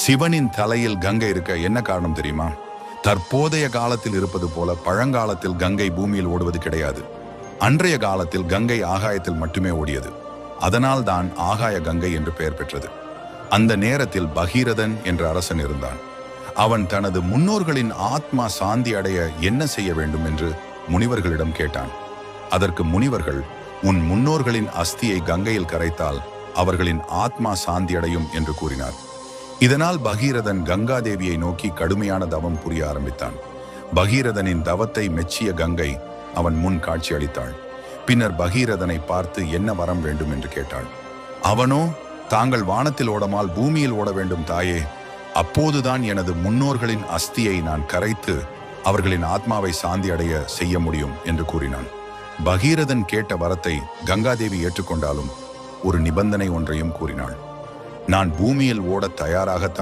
சிவனின் தலையில் கங்கை இருக்க என்ன காரணம் தெரியுமா? தற்போதைய காலத்தில் இருப்பது போல பழங்காலத்தில் கங்கை பூமியில் ஓடுவது கிடையாது. அன்றைய காலத்தில் கங்கை ஆகாயத்தில் மட்டுமே ஓடியது. அதனால் தான் ஆகாய கங்கை என்று பெயர் பெற்றது. அந்த நேரத்தில் பகீரதன் என்ற அரசன் இருந்தான். அவன் தனது முன்னோர்களின் ஆத்மா சாந்தி அடைய என்ன செய்ய வேண்டும் என்று முனிவர்களிடம் கேட்டான். அதற்கு முனிவர்கள், உன் முன்னோர்களின் அஸ்தியை கங்கையில் கரைத்தால் அவர்களின் ஆத்மா சாந்தி அடையும் என்று கூறினார். இதனால் பகீரதன் கங்காதேவியை நோக்கி கடுமையான தவம் புரிய ஆரம்பித்தான். பகீரதனின் தவத்தை மெச்சிய கங்கை அவன் முன் காட்சி அளித்தாள். பின்னர் பகீரதனை பார்த்து என்ன வரம் வேண்டும் என்று கேட்டாள். அவனோ, தாங்கள் வானத்தில் ஓடமால் பூமியில் ஓட வேண்டும் தாயே, அப்போதுதான் எனது முன்னோர்களின் அஸ்தியை நான் கரைத்து அவர்களின் ஆத்மாவை சாந்தி அடைய செய்ய முடியும் என்று கூறினான். பகீரதன் கேட்ட வரத்தை கங்காதேவி ஏற்றுக்கொண்டாலும் ஒரு நிபந்தனை ஒன்றையும் கூறினாள். நான் பூமியில் ஓட தயாராகத்தான்